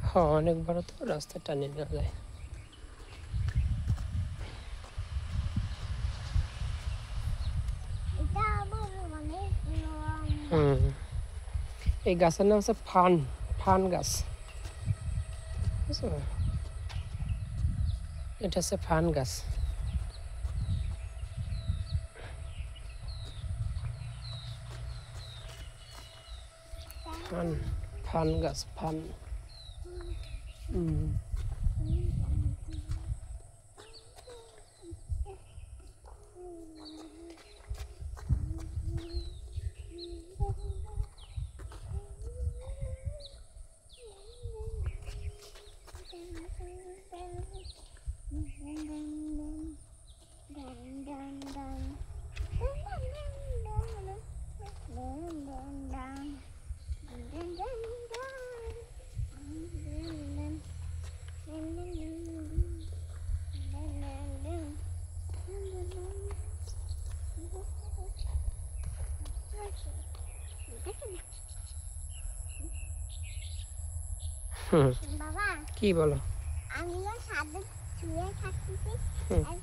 হ্যাঁ, অনেক বড় তো, রাস্তা টানিয়ে নেওয়া যায়। এই গাছের নাম হচ্ছে ফান, ফান গাছ, বুঝছো? এটা হচ্ছে ফান গাছ। ফান, ফান গাছ, ফান। বাবা কি বলো? আমি না সাদে শুয়ে থাকতেছি আর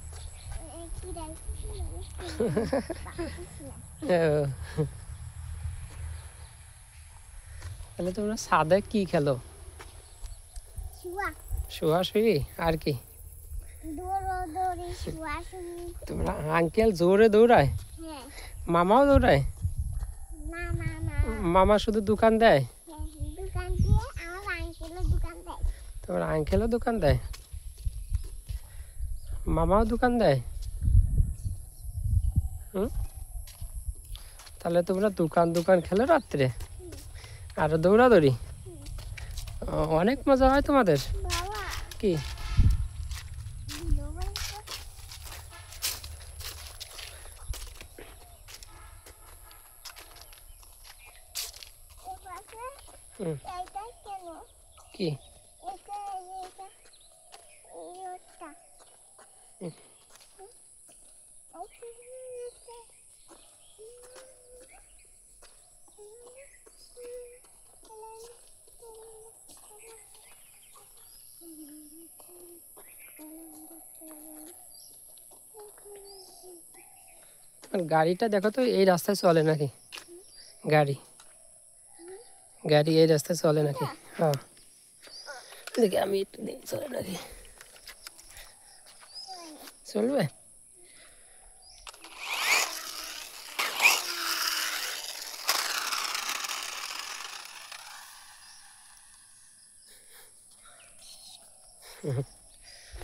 কি ডালতেছি তাহলে তোমরা সাদে কি খেলো? শুয়া শোয়াশুয়ি আর কি? দৌড়ি শুয়া শুনি। তোমরা আঙ্কেল জোরে দৌড়ায়, হ্যাঁ। মামাও দৌড়ায়? না না না, মামা শুধু দোকান দেয়? দোকান দিয়ে আমার আঙ্কেলের দোকান দেয়। তোমার আঙ্কেলও দোকান দেয়, মামাও দোকান দেয়? তাহলে তোমরা দোকান দোকান খেলো রাত্রে আর দৌড়াদৌড়ি, অনেক মজা হয় তোমাদের। বাবা কি? কি? গাড়িটা দেখো তো, এই রাস্তায় চলে নাকি? গাড়ি গাড়ি এই রাস্তায় চলে নাকি? হ্যাঁ, দেখি আমি একটু দেখি চলে নাকি। চলবে?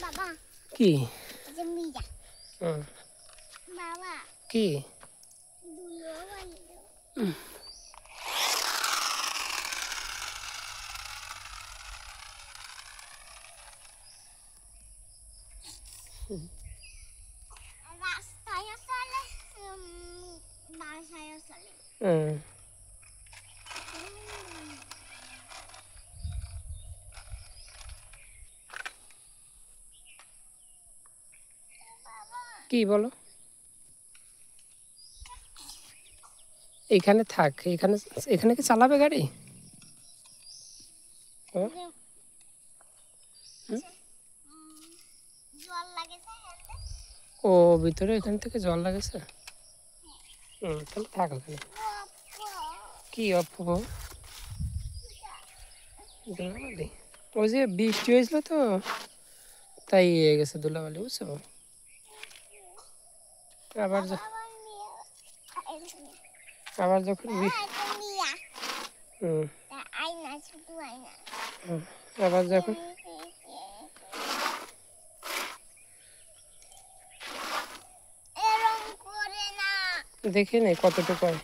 বাবা কি? বাবা কি? রাস্তায় চলে, বাসায় চলে। কি বলো? এখানে থাক, এখানে এখানে কি চালাবে গাড়ি? জল লাগেছে। ও ভিতরে এখান থেকে জল লাগেছে। তাহলে থাক ওখানে। কি অপু? ওই যে বৃষ্টি হয়েছিল তো, তাই হয়ে গেছে ধুলাবালি, বুঝছো? আবার আবার যখন আবার যখন দেখে নেই কতটুকু হয়।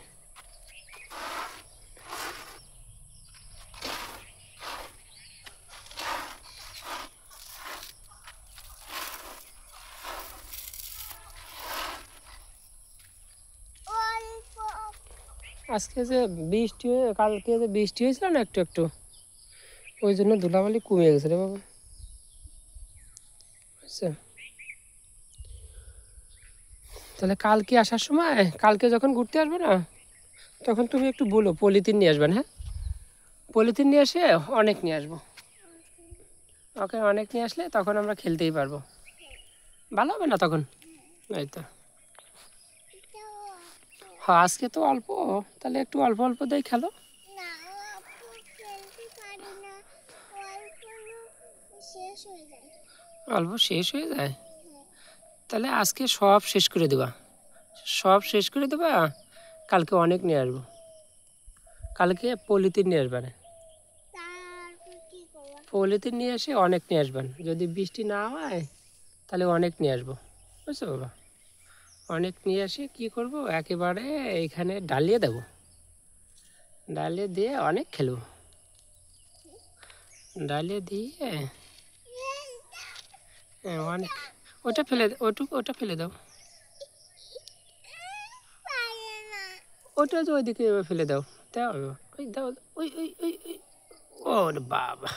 আজকে যে বৃষ্টি হয়ে, কালকে যে বৃষ্টি হয়েছিল না একটু একটু, ওই জন্য ধুলাবালি কমে গেছে রে বাবা, বুঝছো? তাহলে কালকে আসার সময়, কালকে যখন ঘুরতে আসবে না, তখন তুমি একটু বলো পলিথিন নিয়ে আসবেন, হ্যাঁ? পলিথিন নিয়ে এসে অনেক নিয়ে আসবো। ওকে, অনেক নিয়ে আসলে তখন আমরা খেলতেই পারবো। ভালো হবে না তখন? এই তো। এটাও আপু। হ্যাঁ, আজকে তো অল্প, তাহলে একটু অল্প অল্প দিয়ে খেলো। না ও আপু খেলতে পারি না, অল্প শেষ হয়ে যায়। অল্প শেষ হয়ে যায়? হ্যাঁ। তাহলে আজকে সব শেষ করে দেবা, সব শেষ করে দেবা। কালকে অনেক নিয়ে আসবো। কালকে পলিথিন নিয়ে আসবেন। তারপর কি করবো? পলিথিন নিয়ে এসে অনেক নিয়ে আসবেন। যদি বৃষ্টি না হয় তাহলে অনেক নিয়ে আসবো, বুঝছো বাবা? অনেক নিয়ে এসে কী করবো, একেবারে এইখানে ডালিয়ে দেবো। ডালিয়ে দিয়ে অনেক খেলবো। ডালিয়ে দিয়ে অনেক। ওটা ফেলে ওটা ফেলে দাও। পারে না। ওটা তো ওইদিকে ফেলে দাও। দাও, ওই দাও, ওই ওই ওই ওই। ও বাবা!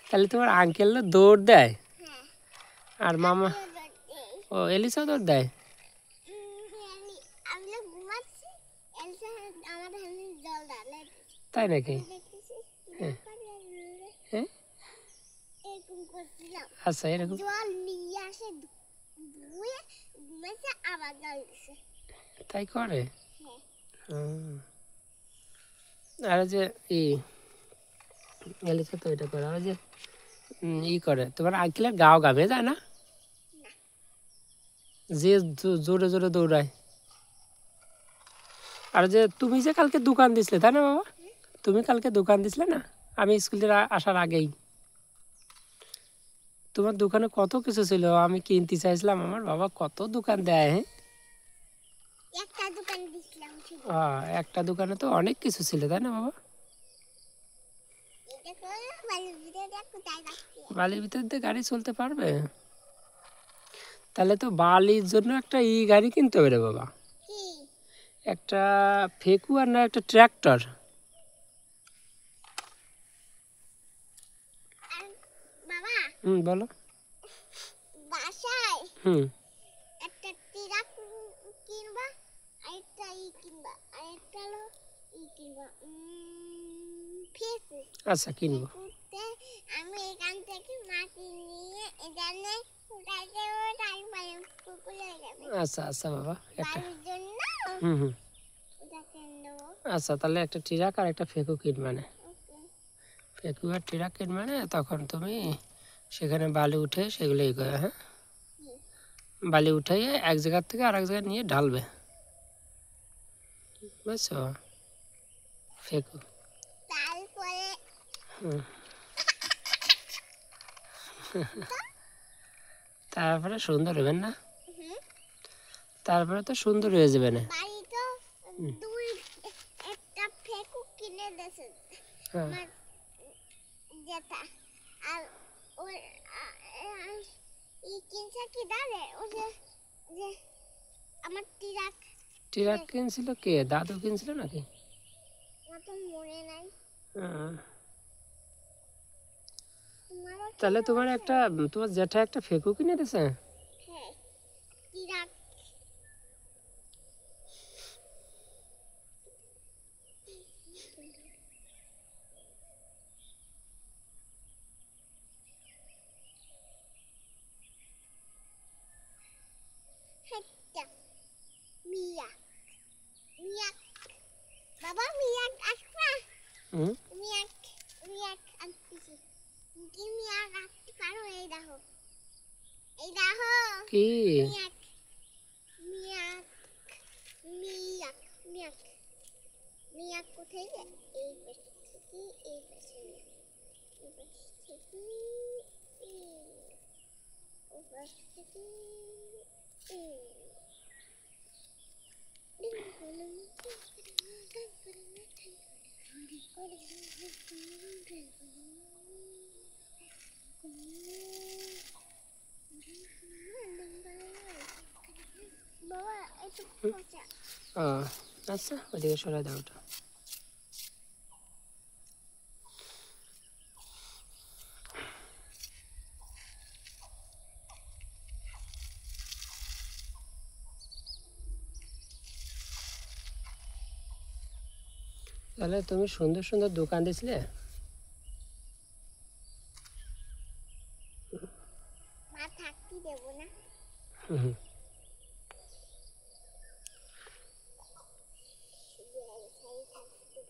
তাহলে তোমার আঙ্কেল না দৌড় দেয়, হ্যাঁ। আর মামা, আমিও ধরতে। ও এলিসাও দৌড় দেয়। আমি না ঘুমাচ্ছি, এলসা আমাদের হাতে জল ঢালে দিচ্ছে। তাই নাকি? আমি দেখতেছি হ্যাঁ। ব্যাপারে হ্যাঁ, এরকম করছিলাম। আচ্ছা, এরকম। জল নিয়ে আসে ধুয়ে ঘুমেছে, আবার জল দিছে। তাই করে? হ্যাঁ। হুম। আর ওই যে ই এলিসা তো এটা করে, আর ওই যে ই করে, তোমার আঙ্কেলের গাও গাবে যায় না, না। যে জোরে জোরে দৌড়ায়। আর যে তুমি যে কালকে দোকান দিছিলে, তাই না বাবা? তুমি কালকে দোকান দিছিলে না, আমি স্কুল থেকে আসার আগেই। তোমার দোকানে কত কিছু ছিল, আমি কিনতে চাইছিলাম। আমার বাবা কত দোকান দেয়, হ্যাঁ। একটা দোকান দিছিলাম শুধু। একটা দোকানে তো অনেক কিছু ছিল, তাই না বাবা? এটা করে বাড়ির ভিতরে কোথায় রাখছি? বালির ভিতর দিয়ে গাড়ি চলতে পারবে? তাহলে তো বালির জন্য একটা গাড়ি কিনতে হবে রে বাবা। কি? একটা ফেকু, আর না একটা ট্র্যাক্টর। আর বাবা বলো। বাসায় হুম। একটা ট্রাক কিনবা, আরেকটা কিনবা, আরেকটা হলো কিনবা ফেসবুক। আচ্ছা, কিনবো। ফেসবুকতে আমি এখান থেকে মাটি নিয়ে এখানে ফুটাইতে তাই বাড়ি পুকুরে হয়ে যাবে। আচ্ছা আচ্ছা বাবা, একটা। বাড়ির জন্য হুম হুম। ওটা কিনে দেবো। আচ্ছা, তাহলে একটা ট্রাক আর একটা ফেকু কিনবে না। ওকে। ফেকু আর ট্রাক কিনবে না, তখন তুমি সেখানে বালি উঠে সেগুলো ই করে, হ্যাঁ। বালি উঠাইয়ে এক জায়গার থেকে আরেক জায়গায় নিয়ে ঢালবে, বুঝছো? ফেকু। তারপরে হুম। তারপরে সুন্দর হবেন না? হুম, তারপরে তো সুন্দর হয়ে যাবে না? বাড়ি তো দুই একটা ফেকু কিনে দিয়েছে হ্যাঁ। আমার যেটা। আর ওর কিনছে কি দাঁড়ে ও যে যে আমার ট্রাক ট্রাক কিনছিল কে? দাদু কিনছিল নাকি? আমার তো মনে নাই। হ্যাঁ। তোমারও তাহলে কেনা তোমার আছে? একটা, তোমার জ্যাঠা একটা ফেকু কিনে দিয়েছে? হ্যাঁ, ট্রাক। একটা মিয়া মিয়া বাবা মিয়া আসবা। হুম। মিয়া মিয়া আসতেছি। কি মিয়া আসতে পারো? এই দেখো, এই দেখো। কি? মিয়া মিয়া মিয়া মিয়া মিয়া কোথায় যায়? এই পাশ থেকে এই পাশে মিয়া, এই পাশ থেকে এই পাশ থেকে এই। বাবা একটু পচা। ও আচ্ছা, ওদিকে সরাই দাও ওটা। তাহলে তুমি সুন্দর সুন্দর দোকান দিছিলে। মা থাকতে দেবো না। হুম। শুধু এক সাইড থাকতে।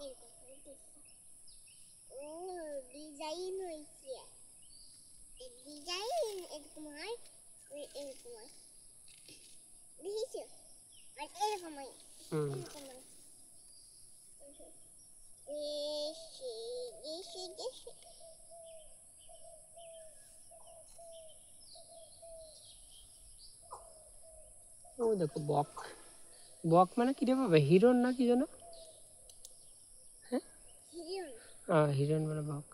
এরকম করে দিচ্ছি। ও ডিজাইন হয়েছে। এই ডিজাইন এরকম হয়, এরকম হয়। দেখেছো? আর এরকম হয়, হুম। এরকম হয়। দেশে দেশে দেশে। ও দেখো বক। বক মানে কি রে বাবা, হিরণ না কি যেন? হ্যাঁ, হিরণ। হিরণ মানে বক।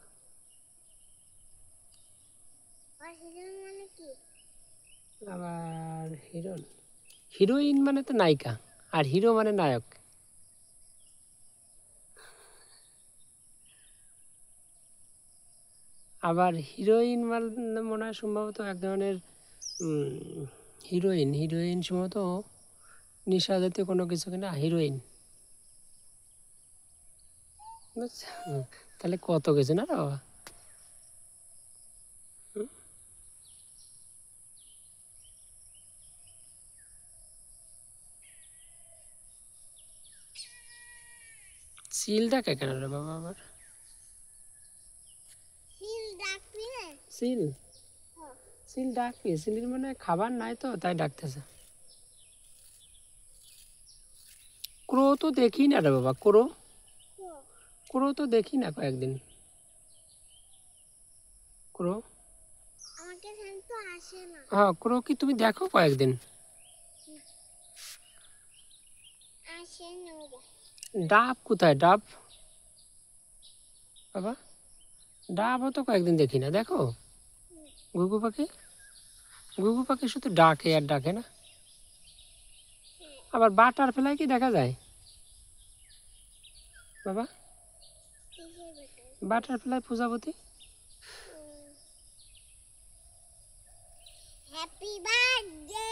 আর হিরণ মানে কি? আবার হিরণ, হিরোইন মানে তো নায়িকা, আর হিরো মানে নায়ক। আবার হিরোইন মানে মনে হয় সম্ভবত এক ধরনের হিরোইন। হিরোইন সম্ভবত নেশা জাতীয় কোনো কিছু কিনা হিরোইন, বুঝছো? তাহলে কত কিছু না রে বাবা। সিল ডাকে কেন রে বাবা আবার? হিল ডাকবি না? সিল, হ্যাঁ। সিল ডাকবি, সিলের মানে খাবার নাই তো তাই ডাকতেছে। ক্রো তো দেখি না রে বাবা, ক্রো, হ্যাঁ। ক্রো তো দেখি না কয়েকদিন। ক্রো, আমাকে এখানে তো আসে না। হ্যাঁ ক্রো কি তুমি দেখো কয়েকদিন? আসে না ওরা। ডাব কোথায় ডাব বাবা? ডাবও তো কয়েকদিন দেখি না, দেখো? ঘুঘু পাখি, ঘুঘু পাখি শুধু ডাকে আর ডাকে না। আবার বাটারফ্লাই কি দেখা যায় বাবা? কিসের বেটার? বাটারফ্লাই প্রজাপতি। Happy birthday.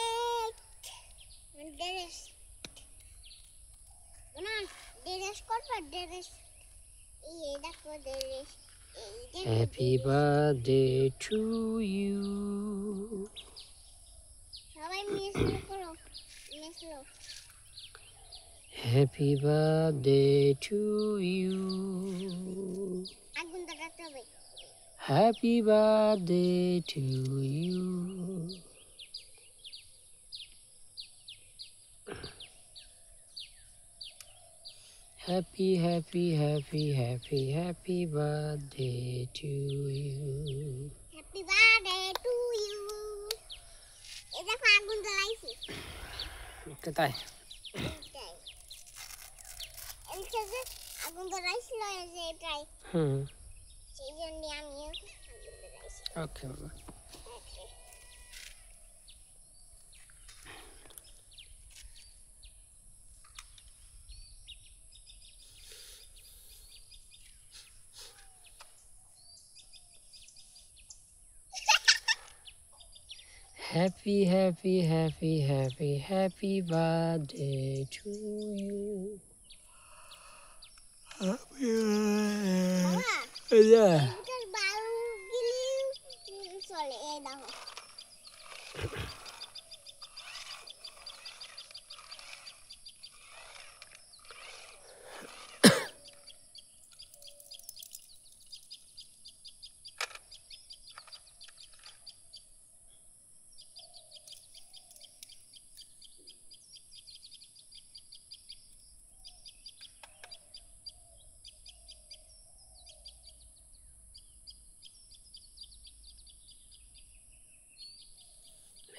ড্রেস না, ড্রেস করবা ড্রেস। এই দেখো ড্রেস। এই দেখো happy dress. Birthday to you. সবাই মিসলো করো, মিসলো। Happy birthday to you. আগুন দেখাতে হবে। Happy birthday to you. Happy happy happy happy happy birthday to you. Happy birthday to you. এই দেখো আগুন জ্বালাইছি। কোথায়? এইটাই। এইটা যে আগুন জ্বালাইছিল এই যে এটাই। হুম। সেই জন্য আমিও আগুন জ্বালাইছি। ওকে বাবা। ওকে। Happy, happy, happy, happy, happy birthday to you. Happy birthday. Yeah. এটার বায়ু গিলি চলে এই দেখো।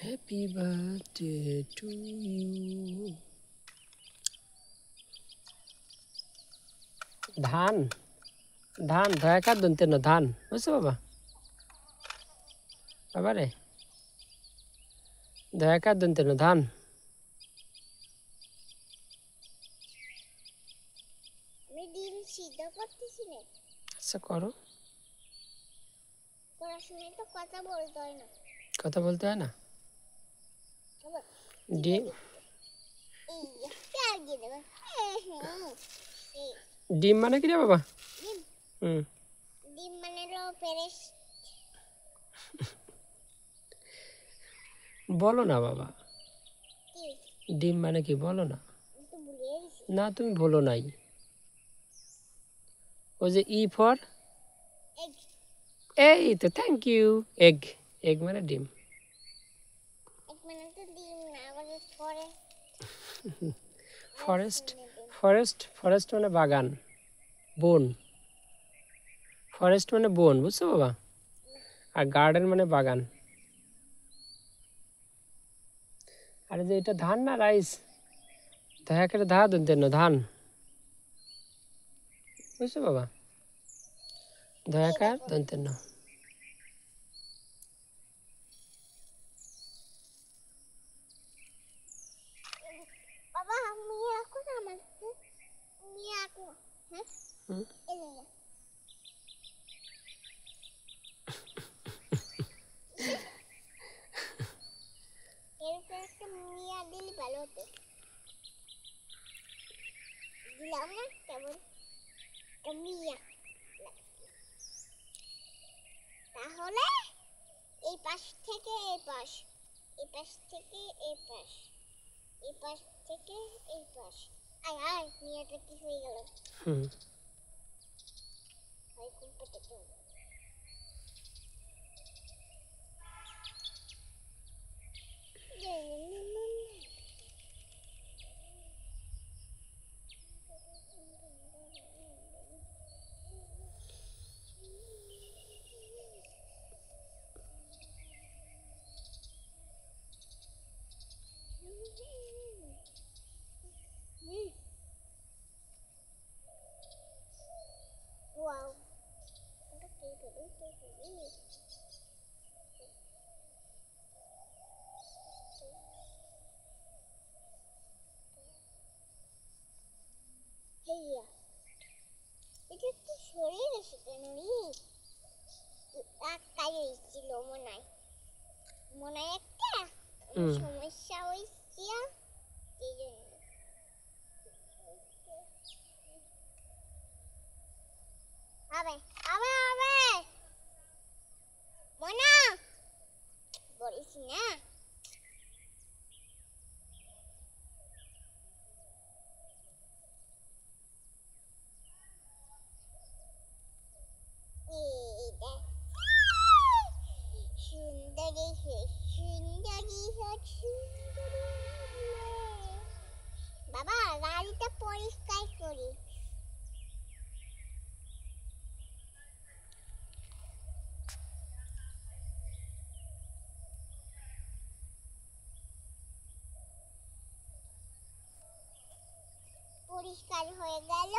Happy birthday to you. ধান, ধান ধয়াকার দন্তে না ধান, বুঝছো বাবা? বাবা রে, ধয়াকার দন্তে না ধান। আমি ডিম সিদ্ধ করতেছি না। আচ্ছা করো। পড়াশোনায় তো কথা বলতে হয় না। কথা বলতে হয় না। আবার ডিম এই পেয়ার দিয়ে দেবে। এই ডিম মানে কি রে বাবা? ডিম হুম, ডিম মানে হলো পেরেস। বলো না বাবা, কি ডিম মানে কি বলো না। আমি তো ভুলিয়ে গেছি। না তুমি বলো নাই। ওই যে ই ফর, এগ এই তো থ্যাংক ইউ। এগ, এগ মানে ডিম। এক মানে তো ডিম না, আবার পরে ফরেস্ট, মানে ডিম। ফরেস্ট, ফরেস্ট মানে বাগান, বন। ফরেস্ট মানে বন, বুঝছো বাবা? আর গার্ডেন মানে বাগান। আর এই যে এটা ধান না রাইস, দয়া করে ধা দেন না ধান, বুঝছো বাবা? দয়া এই কার দেখো দন্তেন না। বাবা, আমি আঁকো না আমার তুমি আঁকো। হ্যাঁ হুম, এই দেখো। এরপর একটা মিয়া দিলে ভালো হতো। দিলাম না কেমন একটা মিয়া। তাহলে এই পাশ থেকে এই পাশ, এই পাশ থেকে এই পাশ, এই পাশ থেকে এই পাশ। আয় আয়, মিয়াটা কি হয়ে গেল? হুম। হয় কোন পেটে তো wow. হেইয়া, এটা তো সরে গেছে কেন রে? আটকাই হয়েছিল মনে হয়, মনে হয় একটা হুম। সমস্যা হয়েছিল এই জন্য। হবে হবে হবে মনা বলিস না। এই দেখ, সুন্দরী হে সুন্দরী হে সুন্দরী মেয়ে। বাবা, গাড়িটা পরিষ্কার করি। পরিষ্কার হয়ে গেল।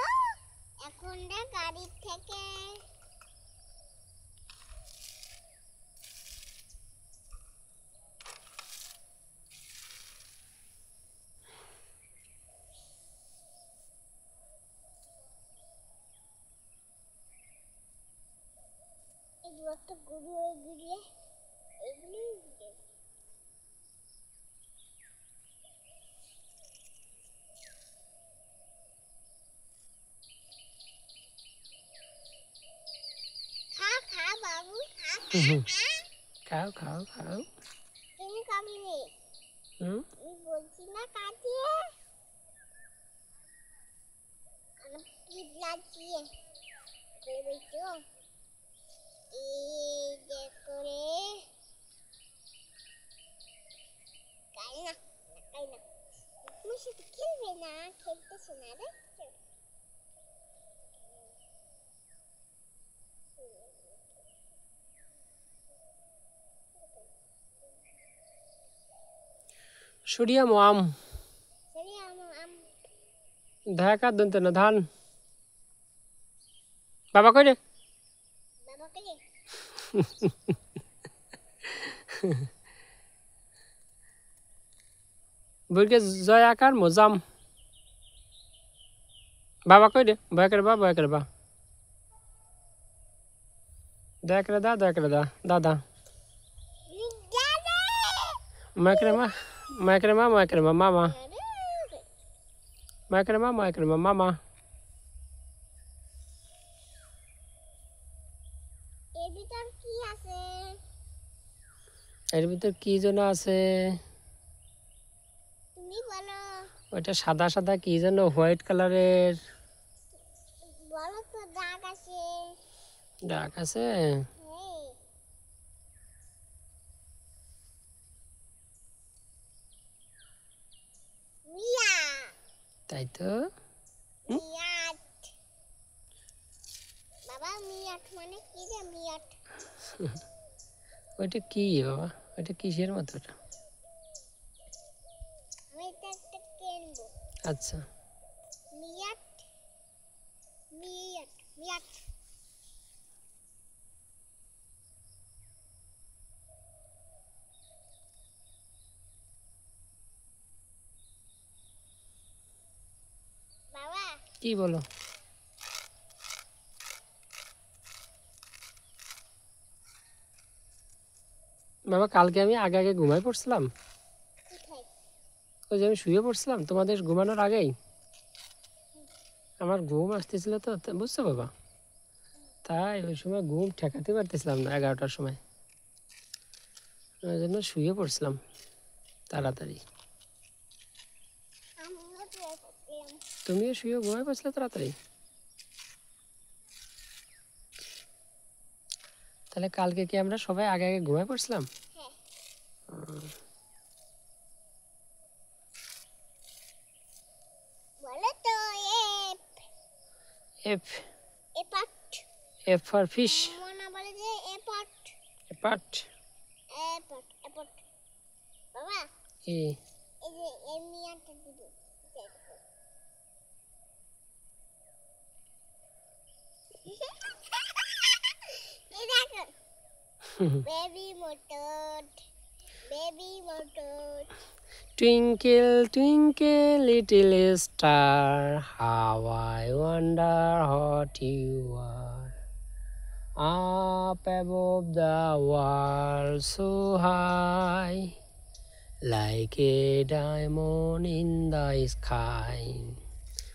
এখন দেখ গাড়ির থেকে এগুলো একটা ঘুরিয়ে ঘুরিয়ে এগুলি খা খা বাবু, খা খা হুম, খা। খাও খাও খাও। কেন খাবি রে? হুম। আমি বলছি না কাটিয়ে আমার পিঠ লাগিয়ে করবে তো। এই যে করে খাই না, খাই না। তোমার সাথে খেলবে না, খেলতেছে না রে। সুরিয়াম আম, সরি আম দয়া কার দন্তেন না ধান। বাবা কই রে? বাবাকে রে। বইকে জয় আকার মোজাম। বাবা কই রে? ভয় করে বা ভয় করে বা। দেখ রে দা, দেখ রে দা, দাদা মাইক্রেমা, মাইক্রেমা, মাইক্রেমা মামা, মাইক্রেমা, মাইক্রেমা মামা। এর ভিতর কি আছে? এর ভিতর কি যেন আছে, তুমি বলো। ওইটা সাদা সাদা কি যেন হোয়াইট কালারের। বলো তো, দাগ আছে। ডাক আছে। হেই, মিয়া, তাই তো। মিয়াট। বাবা, মিয়াট মানে কি রে? মিয়াট ওইটা কি বাবা, ওইটা কিসের মতো ওটা? আমি এটা একটা কিনবো। আচ্ছা, মিয়াট, মিয়াট, মিয়াট। বাবা, কি বলো? বাবা কালকে আমি আগে আগে ঘুমাই পড়ছিলাম। কোথায়? ওই যে আমি শুয়ে পড়ছিলাম তোমাদের ঘুমানোর আগেই, আমার ঘুম আসতেছিল তো, বুঝছো বাবা? তাই ওই সময় ঘুম ঠেকাতে পারতেছিলাম না 11টার সময়, ওই জন্য শুয়ে পড়ছিলাম তাড়াতাড়ি। আমিও ট্রাই করলাম। তুমিও শুয়ে ঘুমাই পড়ছিলে তাড়াতাড়ি? তাহলে কালকে কি আমরা সবাই আগে আগে ঘুমাই পড়ছিলাম? হ্যাঁ। বলো তো। এপ, এফ, এপাট। F for fish. মনা বলে যে এপাট, এপাট। এপাট, এপাট। বাবা, কি? এই যে এই মিয়াটা দিব। এই দেখো, baby motor, baby motor. Twinkle, twinkle, little star, how I wonder what you are. Up above the world so high, like a diamond in the sky.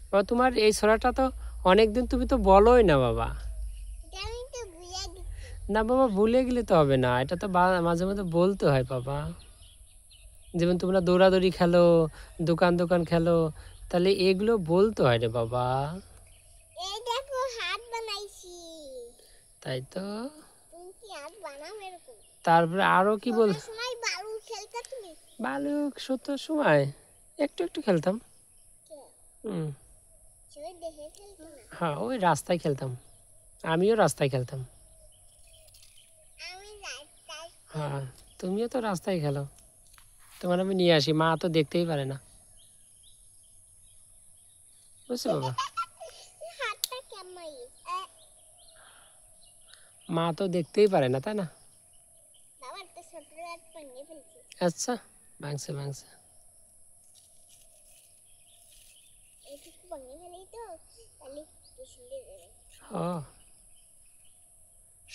বাবা তোমার এই ছড়াটা তো অনেকদিন তুমি তো বলোই না বাবা। এটা আমি তো ভুলে গেছি। না বাবা, ভুলে গেলে তো হবে না, এটা তো মাঝে মাঝে বলতে হয় বাবা। যেমন তোমরা দৌড়াদৌড়ি খেলো, দোকান দোকান খেলো, তাহলে এগুলো বলতে হয় রে বাবা। এই দেখো, হাত বানাইছি। তাই তো। তুমি কি হাত বানাও এরকম? তারপরে আরো কি বল, ছোটার সময় বালু খেলতে তুমি? বালুক সত্যর সময় একটু একটু খেলতাম। কে? হুম। সবাই দেখে খেলতো না? হ্যাঁ, ওই রাস্তায় খেলতাম, আমিও রাস্তায় খেলতাম। আমি রাস্তায়। হ্যাঁ, তুমিও তো রাস্তায় খেলো, তোমার আমি নিয়ে আসি, মা তো দেখতেই পারে না, বুঝছো বাবা? হাতটা কেমন? মা তো দেখতেই পারে না, তাই না? বাবা, একটা ছোট হাত ভেঙে ফেলছি। আচ্ছা, ভাঙছে ভাঙছে। এইটুকু ভেঙে ফেলি তো, তাহলে কি সুন্দর হবে। ও,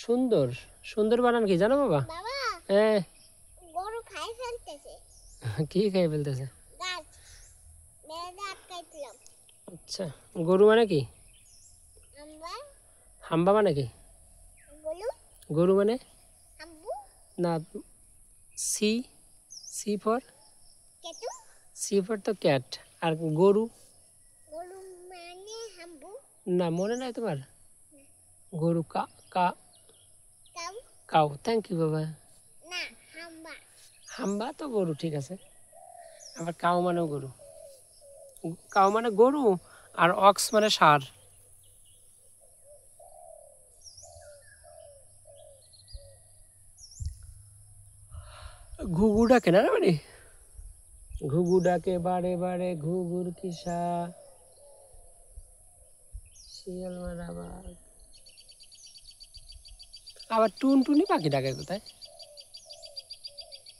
সুন্দর, সুন্দর বানান কি জানো বাবা? বাবা, হ্যাঁ। গরু খাই ফেলতেছে কি খেয়ে ফেলতেছে? গাছ। মেয়েদের আটকাইছিলাম। আচ্ছা, গরু মানে কি? আমরা হাম্বা মানে কি? বলু গরু মানে? হাম্বু না, সি, সি ফর, কেতু। সি ফর তো ক্যাট, আর গরু? গরু মানে হাম্বু। না, মনে নাই তোমার? গরু কা কা কাউ। কাউ, থ্যাংক ইউ বাবা। না, হাম্বা। হাম্বা তো গরু, ঠিক আছে। আবার কাউ মানেও গরু, কাউ মানে গরু, আর অক্স মানে ষাঁড়। ঘুঘু ডাকে না মানে, ঘুঘু ডাকে বারে বারে, ঘুঘুর কিসা, শিয়াল মারা বাঘ। আবার টুনটুনি পাখি ডাকে কোথায়?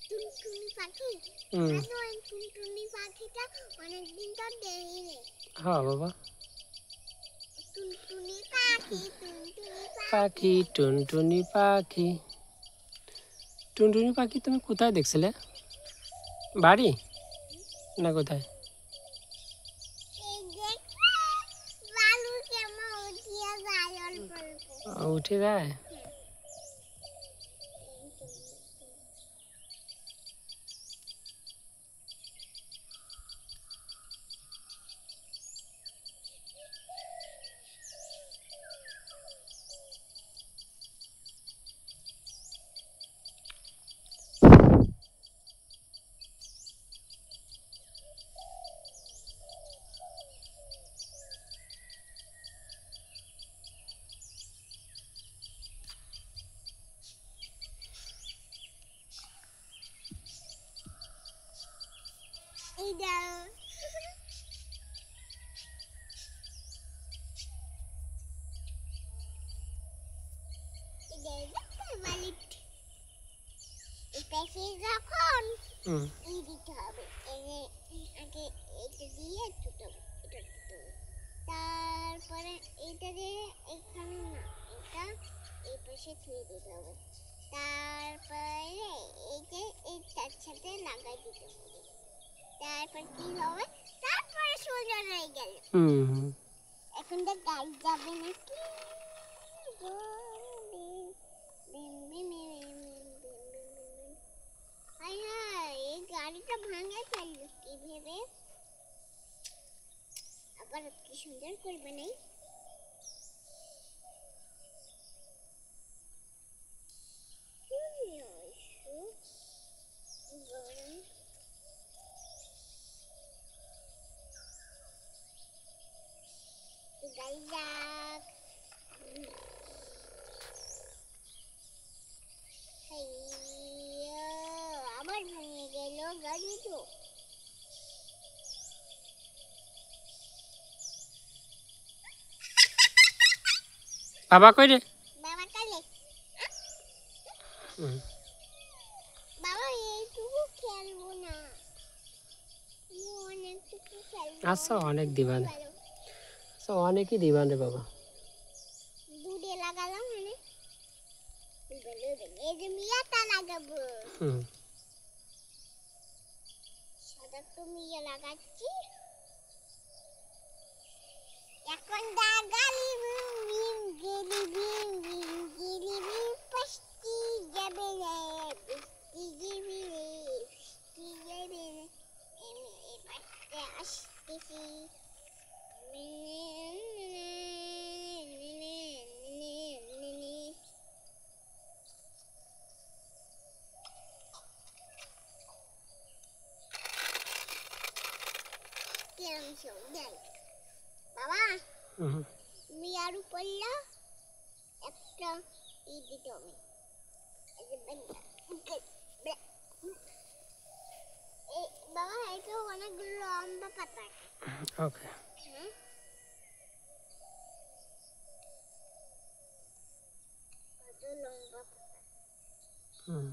টুনটুনি পাখি। হুম। আমি ওই টুনটুনি পাখিটা অনেকদিন তো দেখিনি। হ্যাঁ বাবা। টুনটুনি পাখি, টুনটুনি পাখি। পাখি টুনটুনি পাখি। টুনটুনি পাখি তুমি কোথায় দেখছিলে? বাড়ি না কোথায়? এই যে বালু কেমন উঠিয়ে যায় অল্প অল্প। উঠে যায়। এই দাও বালিট এই পাশে যখন হুম ই দিতে হবে আগে এটা দিয়ে ছুটাবো এটা ছুটাবো তারপরে এইটা দিয়ে এখানে না এটা এই পাশে ছুঁয়ে দিতে হবে তারপরে এই যে এইটার সাথে লাগাই দিতে হবে তারপর কি হবে তারপরে সোজা হয়ে গেল হুম। এখন তো গাড়ি যাবে নাকি হাই হাই এই গাড়িটা ভাঙে ফেললো কি ভেবে আবার কি সুন্দর করবে নাই গাড়ি যাক আবার ভেঙে গেল গাড়ি তো বাবা কই রে? বাবা কালে হুম। বাবা এইটুকু খেলবো না আমি অনেকটুকু খেলবো আচ্ছা অনেক দিবান, আচ্ছা অনেকই দিবান রে বাবা। দুধে লাগালাম মানে এই যে মিয়াটা লাগাবো হুম। সাদা তো মিয়া লাগাচ্ছি এখন দাগালি বিম গেলি বিম বিম গেলি বিম পস্তি যাবে রে বৃষ্টি যাবে রে বৃষ্টি যাবে রে আমি এই পাশে আসতেছি কিরম সুন্দর বাবা হুম। মিয়ার উপরটা একটা ই দিতে হবে বাবা এটা অনেকগুলো লম্বা পাতা ওকে। হ্যাঁ কত লম্বা পাতা হুম।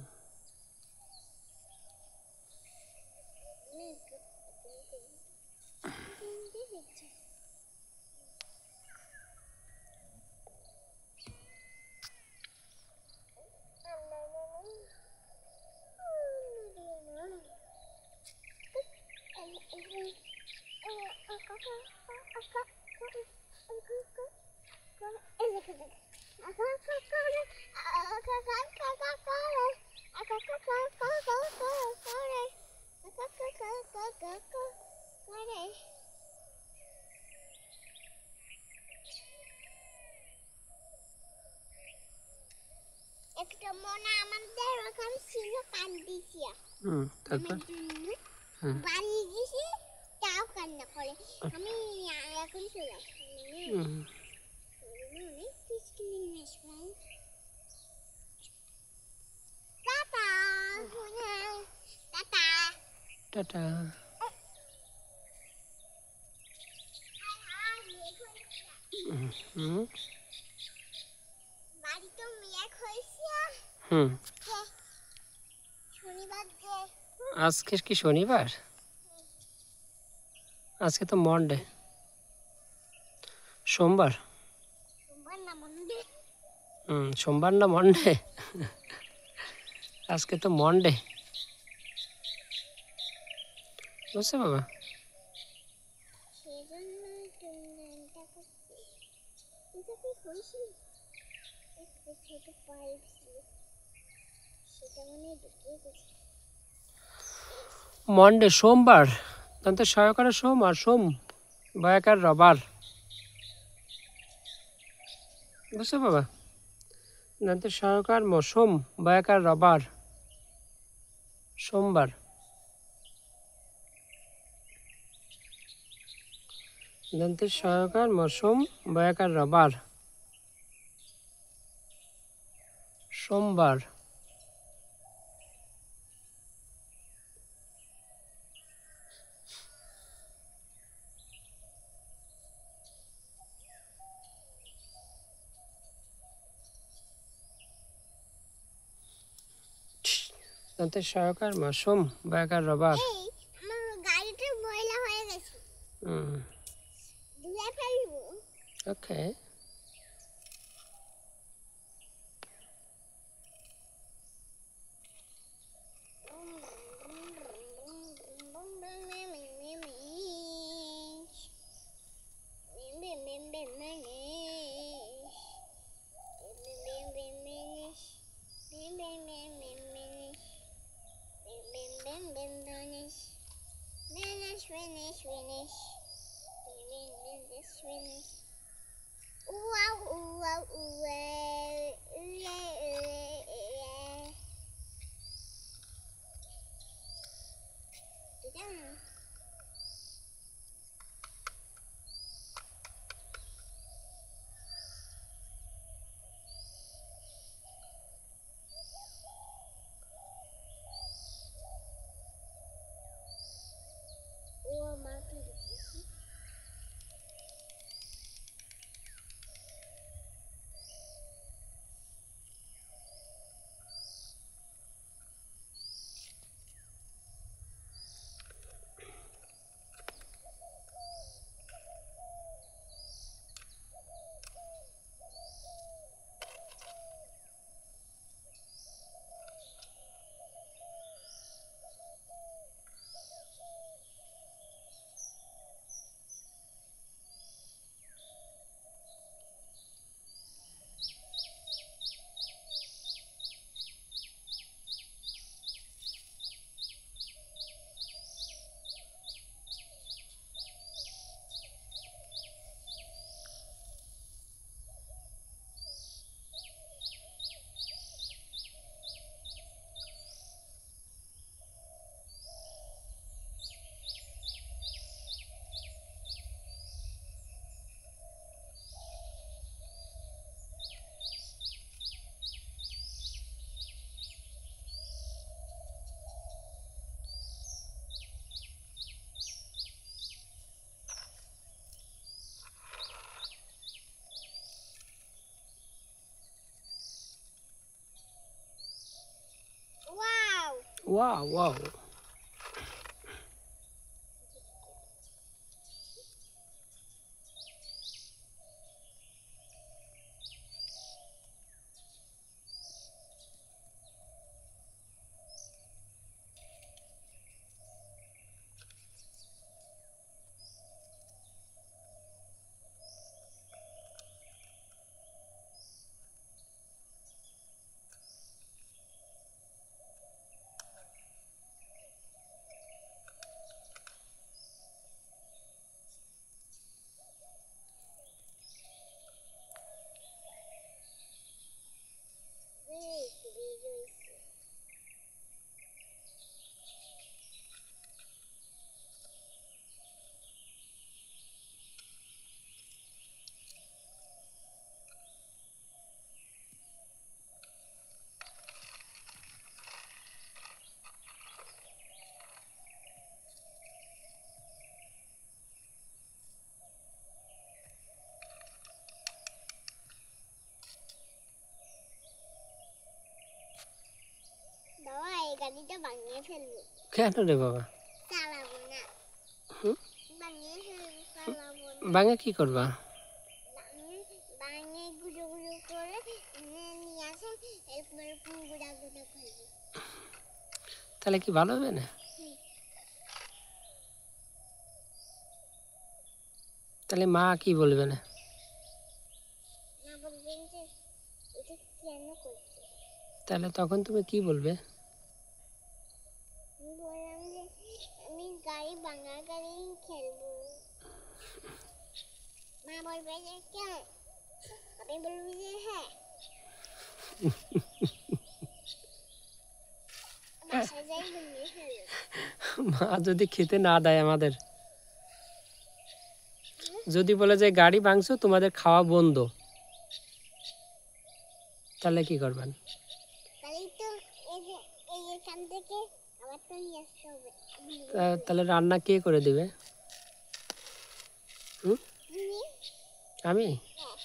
একটা মনে আমাদের ওখানে ছিল কান্দিছিয়া হুম। তারপর হুম। বাড়ি গেছি তাও কান্না করে আমি এখন চলে আসছি হুম। অনেক কিছু নিয়ে আসবো টাটা টাটা টাটা। হুম। বাড়ি তো মেয়ে হয়েছে হুম। শনিবার যে আজকে কি শনিবার? আজকে তো মন্ডে, সোমবার। সোমবার না মন্ডে সোমবার না মন্ডে? আজকে তো মন্ডে, বুঝছো বাবা? সেজন্য টুনটুনটা করছি। এটা কি হয়েছিল? একটা ছোট পাইপ ছিল, সেটা মনে হয় ঢুকিয়ে গেছে। মন্ডে সোমবার, দন্তে সহকারে সোম আর সোম বয়াকার রবার, বুঝছো বাবা? দন্তে সহকার সোম বয়াকার রবার, সোমবার। দন্তে সহকার সোম বয়াকার রবার, সোমবার। দন্তে সহকার সোম বয়াকার রবার। এই, আমার গাড়িটা ময়লা হয়ে গেছে, হুম, ধুয়ে ফেলবো। ওকে। Wow wow. বাবা, এই গাড়িটা বানিয়ে ফেলবো। কেন রে বাবা? চালাবো না। হুম? বানিয়ে ফেলবো, চালাবো না। ভাঙে কি করবা? বানিয়ে গুঁড়ো গুঁড়ো করে তাহলে কি ভালো হবে না? তাহলে মা কি বলবে না? না বলবেন যে এটা কেন করছে। তাহলে তখন তুমি কি বলবে? আমি বললাম যে আমি গাড়ি ভাঙা গাড়ি খেলবো। মা বলবে যে কেন, আমি বলবো যে হ্যাঁ। বাসায় যাই ভেঙে ফেলবো। মা যদি খেতে না দেয় আমাদের, যদি বলে যে গাড়ি ভাঙছো তোমাদের খাওয়া বন্ধ, তাহলে কি করবেন? তাহলেই তো এই যে এই এখান থেকে আবার তো নিয়ে আসতে হবে। তাহলে রান্না কে করে দিবে? হুম? তুমি? আমি? হ্যাঁ।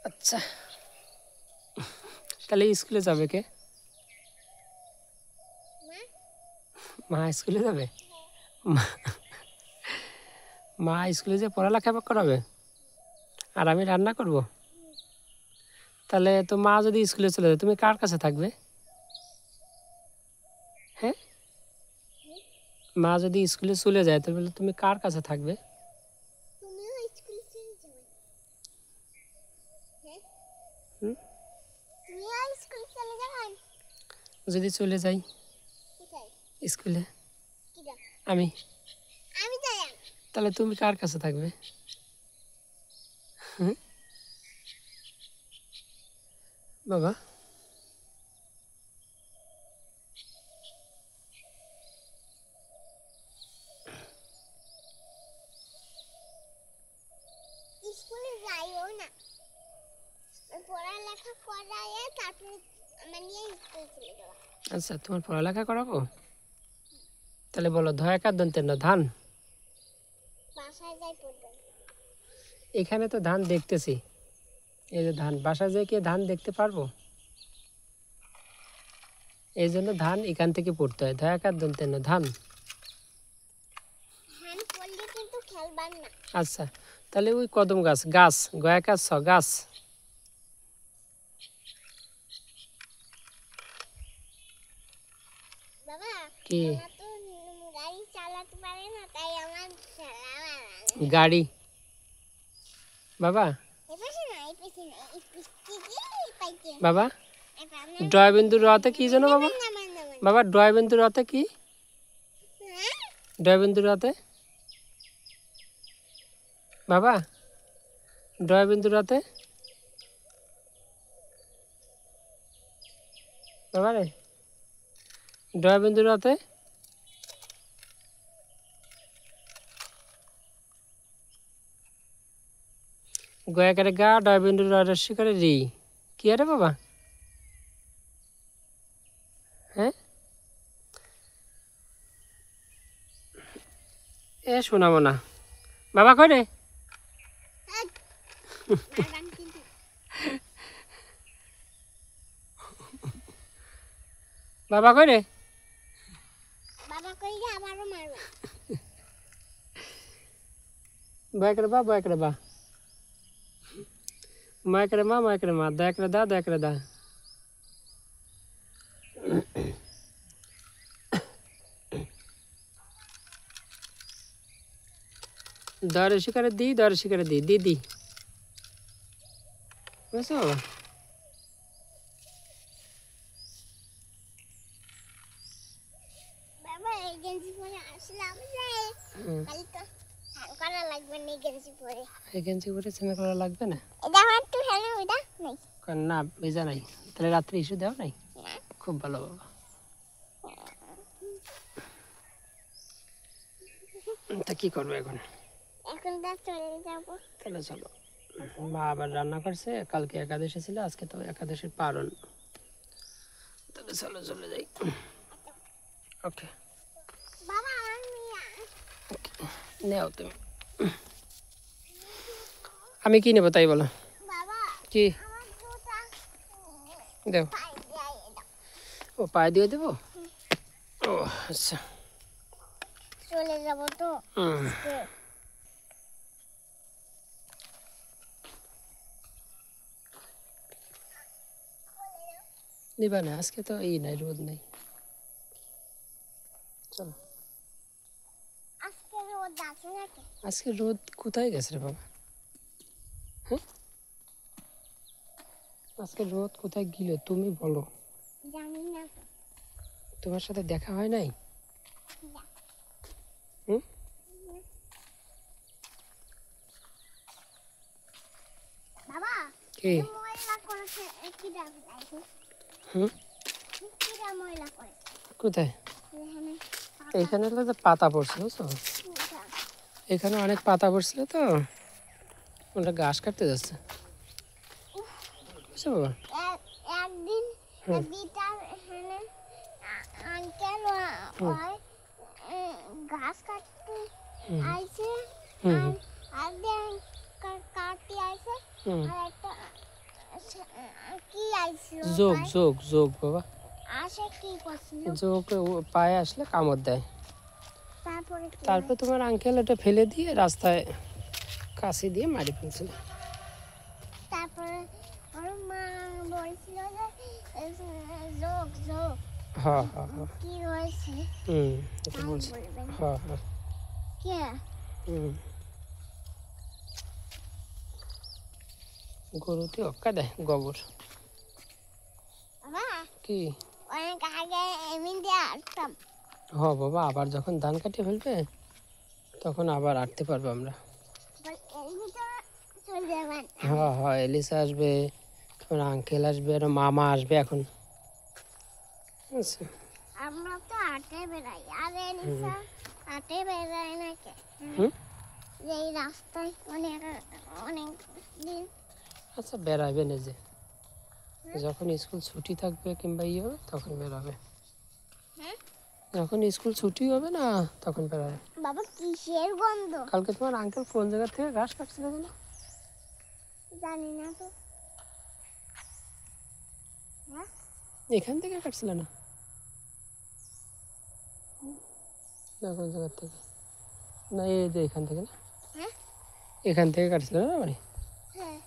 আচ্ছা, তাহলে স্কুলে যাবে কে? মা? মা স্কুলে যাবে? মা- মা স্কুলে যে পড়ালেখা করাবে আর আমি রান্না করব? তাহলে তো মা যদি স্কুলে চলে যায় তুমি কার কাছে থাকবে? হ্যাঁ, মা যদি স্কুলে চলে যায় তাহলে তুমি কার কাছে থাকবে? তুমিও স্কুলে চলে যাবে। হ্যাঁ? হুম? তুমিও স্কুলে চলে যাবেন? যদি চলে যাই কোথায়? স্কুলে কিরা? আমি, আমি যাই। তাহলে তুমি কার কাছে থাকবে? হুম? বাবা, স্কুলে যাইও না। পড়ালেখা করাইয়ে তারপরে আমার নিয়ে স্কুলে চলে যাওয়া। আচ্ছা তোমার পড়ালেখা করাবো? তাহলে বলো ধয়াকার দন্তের না ধান। বাসায় যাই পড়বেন। এখানে তো ধান দেখতেছি, এই যে ধান, বাসায় যেয়ে কি ধান দেখতে পারবো? এই জন্য ধান এখান থেকে পড়তে হয়, ধয়াকার দন্তের না ধান। ধান পড়লে কিন্তু খেলবার না। আচ্ছা, তাহলে ওই কদম গাছ, গাছ গয়াকার ছ গাছ। বাবা, কি? আমার তো গাড়ি চালাতে পারে না, তাই আমার চালানো গাড়ি? বাবা, এপাশে না, এপাশে না, পাইতে বাবা ডয়বিন্দুর রতে কি যেন বাবা? বাবা ডয়বিন্দুর রতে কি? ডয়বিন্দুর রতে বাবা, ডয়বিন্দুর রতে বাবা রে, ডয়বিন্দুর রতে গয়াকারে গা, ডয়বিন্দুর রস্যি করে রি। কি আরে বাবা? হ্যাঁ, এ শোনাবো না। বাবা কই রে? বাবা কই রে? বাবা কইলে আবারও মারবা। বয় করে বা, বয় করে বা, মায় করে মা, মায় করে মা, দয়া করে দা, দয়া করে দা। দর শিকারে দি, দর শিকারে দি, দিদি বুঝছো বাবা? বাবা এই গেঞ্জি পরে আসলাম যে খালি তো স্নান করা লাগবে না এই গেঞ্জি পরে। এই গেঞ্জি পরে স্নান করা লাগবে না? এটা আমার একটু হেলে ওইটা নেই। না ভেজা নাই, তাহলে রাত্রে ইস্যু দেওয়া নাই? খুব ভালো বাবা। তা কি করবো এখন? এখন তো চলে যাবো। তাহলে চলো, মা আবার রান্না করছে, কালকে একাদশী ছিল, আজকে তো একাদশীর পারণ, তাহলে চলো চলে যাই। ওকে, বাবা আমার মিয়া নেও তুমি। আমি কি নেবো তাই বলো? বাবা কি আমার জুতা দেও? পায়ে দিয়ে দাও। ও পায়ে দিয়ে দেবো? ও আচ্ছা। চলে যাবো তো। দিবা না, আজকে তো এই নাই, রোদ নেই। চলো। আজকে রোদ আছে নাকি? আজকে রোদ কোথায় গেছে রে বাবা? হ্যাঁ, আজকে রোদ কোথায় গেল তুমি বলো? জানি না তো। তোমার সাথে দেখা হয় নাই? না। হুম? বাবা কি? ময়লা করেছে কি ডাবে আছে? হুম? কিরা ময়লা করে কোথায়? এখানে এইখানে তো পাতা পড়ছে বুঝছো? পাতা। এখানে অনেক পাতা পড়ছিল তো ওটা ঘাস কাটতে যাচ্ছে, বুঝছো বাবা? একদিন হুম। দিদার এখানে আঙ্কেল হুম। ওই ঘাস কাটতে হুম। আইছে হুম। আর একদিন কাটতে আইছে হুম। আর একটা কি আইছিল যোগ যোগ যোগ বাবা, আসে কি করছিল যোগ পায়ে আসলে কামড় দেয়। তারপরে কি তারপর তোমার আঙ্কেল ওটা ফেলে দিয়ে রাস্তায় কাশি দিয়ে মারি ফেলছিল। তারপরে ওর মা বলছিল যে যোগ যোগ হ্যাঁ হ্যাঁ হ্যাঁ। কি হয়েছে হুম, এটা তাই বলছি। বলবেন হ্যাঁ হ্যাঁ। কে হুম। গরুতে অক্কা দেয় গোবর। বাবা কি? অনেক আগে এমনি দিয়ে আসতাম হ বাবা, আবার যখন ধান কাটিয়ে ফেলবে তখন আবার আটতে পারবো আমরা। এর ভিতরে চলে যাবেন হ্যাঁ হ্যাঁ, এলিসা আসবে, তোমার আঙ্কেল আসবে, আর মামা আসবে এখন। আচ্ছা। আমরা তো হাটে বেড়াই আর এলিসা হাটে বেড়াই না কে হুম। এই রাস্তায় অনেক অনেক দিন আচ্ছা, বেড়াবে না যে, যখন স্কুল ছুটি থাকবে কিংবা ইয়ে হবে তখন বেরোবে। হ্যাঁ যখন স্কুল ছুটি হবে না তখন বেরোবে। বাবা কিসের গন্ধ কালকে তোমার আঙ্কেল কোন জায়গা থেকে ঘাস কাটছিল বলো? জানি না তো হ্যাঁ এখান থেকে কাটছিল না? না, কোন জায়গার থেকে? না, এই যে এখান থেকে না? হ্যাঁ এখান থেকে কাটছিল না মানে? হ্যাঁ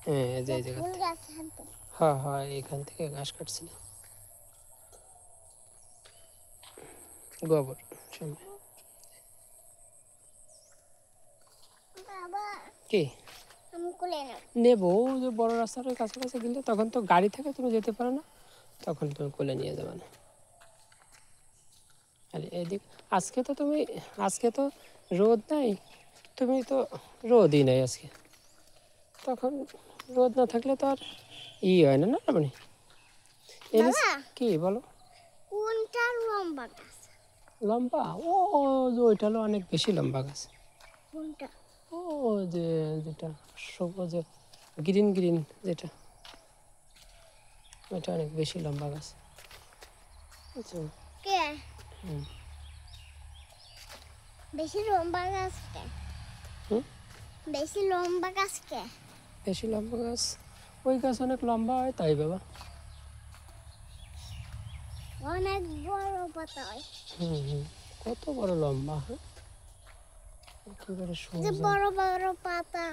হ্যাঁ, এই যে এই জায়গা ফুল থেকে। গাছ হাঁটতে হ্যাঁ হ্যাঁ, এখান থেকে ঘাস কাটছিল, গোবর সামনে। বাবা কি আমি কোলে নেব নেবো? ওই যে বড় রাস্তার ওই কাছাকাছি গেলে তখন তো গাড়ি থেকে তুমি যেতে পারো না, তখন তুমি কোলে নিয়ে যাবে না। আর এদিক আজকে তো তুমি, আজকে তো রোদ নাই, তুমি তো রোদই নাই আজকে, তখন রোদ না থাকলে তো আর হয় না, না মানে এলিস। বাবা কি বলো? কোনটা লম্বা গাছ লম্বা? ও যে ওইটা হলো অনেক বেশি লম্বা গাছ। কোনটা ও যে যেটা সবুজ গ্রিন গ্রিন যেটা, ওইটা অনেক বেশি লম্বা গাছ, বুঝছো? কে হুম। বেশি লম্বা গাছ কে হুম? বেশি লম্বা গাছ কে বেশি লম্বা গাছ, ওই গাছ অনেক লম্বা হয় তাই বাবা। অনেক বড় পাতা হয় হুম হুম, কত বড় লম্বা, হ্যাঁ, একেবারে যে সোজা। বড় বড় পাতা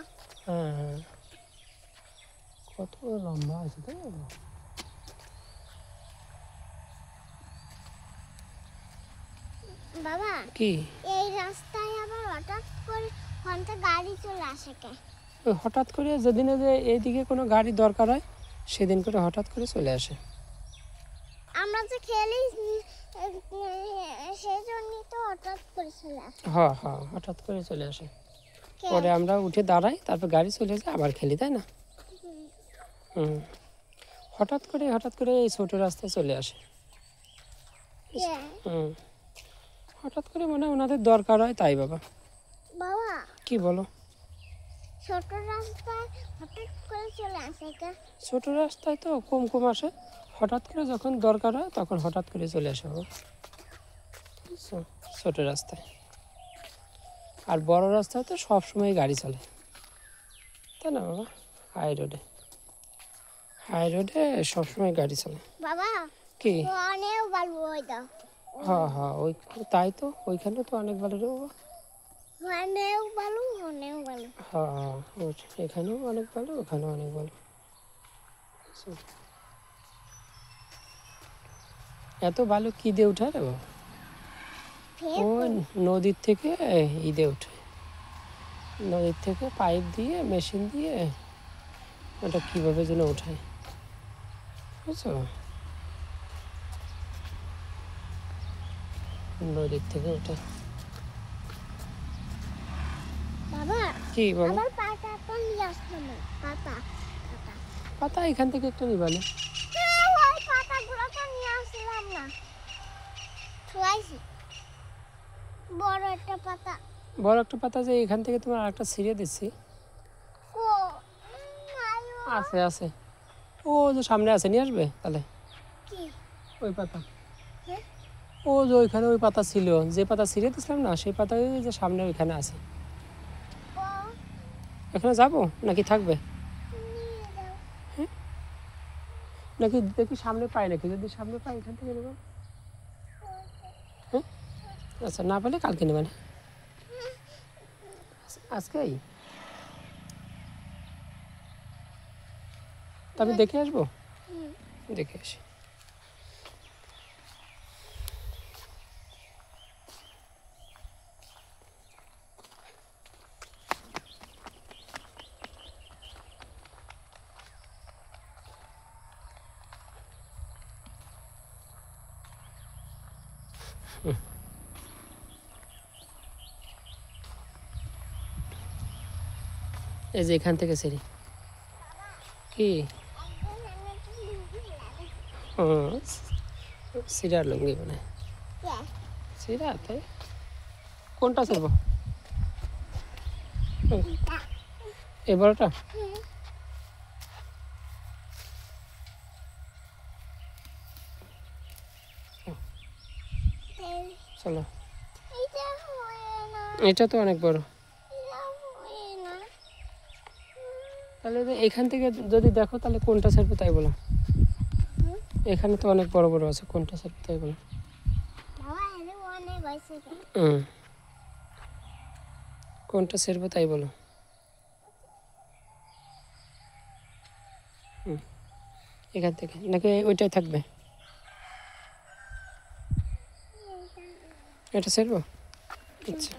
হ্যাঁ হ্যাঁ, কত বড় লম্বা আছে তাই না? বাবা কি? এই রাস্তায় আবার হঠাৎ করে ঘন্টা গাড়ি চলে আসে কে ওই হঠাৎ করে যেদিনে যে এইদিকে কোনো গাড়ি দরকার হয় সেদিন করে হঠাৎ করে চলে আসে। আমরা যে খেলি সেই জন্যই তো হঠাৎ করে চলে আসে হ্যাঁ হ্যাঁ, হঠাৎ করে চলে আসে, কে পরে আমরা উঠে দাঁড়াই, তারপর গাড়ি চলে যায় আবার খেলি, তাই না? হুম, হুম, হঠাৎ করে এই ছোটো রাস্তায় চলে আসে। কে হুম, হঠাৎ করে মনে হয় ওনাদের দরকার হয় তাই বাবা। বাবা কি বলো? ছোট রাস্তায় হঠাৎ করে চলে আসে কে ছোটো রাস্তায় তো কম কম আসে, হঠাৎ করে যখন দরকার হয় তখন হঠাৎ করে চলে আসে বাবা, বুঝছো? ছোটো রাস্তায়, আর বড় রাস্তায় তো সবসময় গাড়ি চলে, তাই না বাবা? হাই রোডে সবসময় গাড়ি চলে। বাবা কি? অনেক ভালো হয়ে দাও হ্যাঁ হ্যাঁ, ওই তাই তো, ওইখানে তো অনেক ভালো রে বাবা। অনেক ভালো অনেক ভালো হ্যাঁ হ্যাঁ, এখানেও অনেক ভালো, ওখানেও অনেক ভালো। এত ভালো কি দিয়ে উঠা রে বাবা? ওই নদীর থেকে ঈদে ওঠে, নদীর থেকে পাইপ দিয়ে মেশিন দিয়ে ওটা কীভাবে যেন ওঠায়, বুঝছো? নদীর থেকে ওঠে। বাবা কি বলো? আবার পাতা তো নিয়ে আসলাম না। পাতা পাতা পাতা এখান থেকে একটা নিবালে। ওই পাতাগুলো তো নিয়ে আসলাম না। ছুঁয়াইছি বড় একটা পাতা। বড় একটা পাতা যে এখান থেকে তোমার আরেকটা ছিঁড়ে দিচ্ছি। কো আয়ো আছে আছে, ও যে সামনে আছে, নিয়ে আসবে তাহলে কি ওই পাতা। হ্যাঁ? ও যে ওইখানে ওই পাতা ছিল, যে পাতা ছিঁড়ে দিয়েছিলাম না, সেই পাতা ওই যে সামনে ওইখানে আছে। ও এখানে যাবো নাকি থাকবে, নিয়ে যাও। নাকি দেখি সামনে পাই নাকি, যদি সামনে পাই এখান থেকে নেবেন। হ্যাঁ আচ্ছা, না পেলে কালকে নেবেন। আজকেই তবে দেখে আসবো, দেখে আসি। এই যে এখান থেকে সেরি কি একদম আমি একটু লুঙ্গি লাগে। সিরার লুঙ্গি মানে Yes. সিরা, তাই কোনটা ছিড়বো? এটা। এই বড়টা? হুম। চলো, এটা হয় না। এটা তো অনেক বড়। এটা হয় না। তাহলে এখান থেকে যদি দেখো তাহলে কোনটা ছিড়বো তাই বলো। এখানে তো অনেক বড় বড় আছে, কোনটা ছিড়বো তাই বলো। বাবা এর অনেক বয়সে কোনটা ছিড়বো তাই বলো। এখান থেকে নাকি ওইটাই থাকবে? এটা ছিড়বো, আচ্ছা।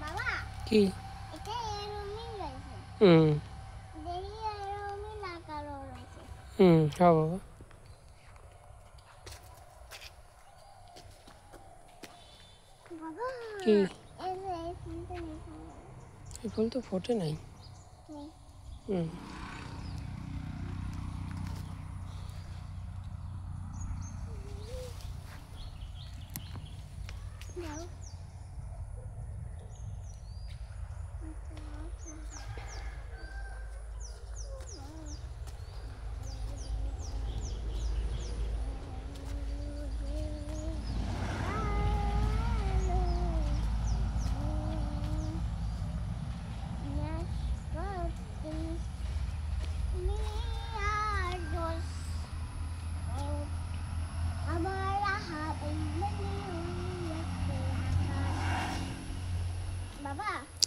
বাবা কি? এটা এরকমই রয়েছে। দেখি এরকমই লাগানো রয়েছে। হ্যাঁ বাবা। বাবা কি? এই ফুলটা নেই। এই ফুল তো ফোটে নাই। হুম দাও।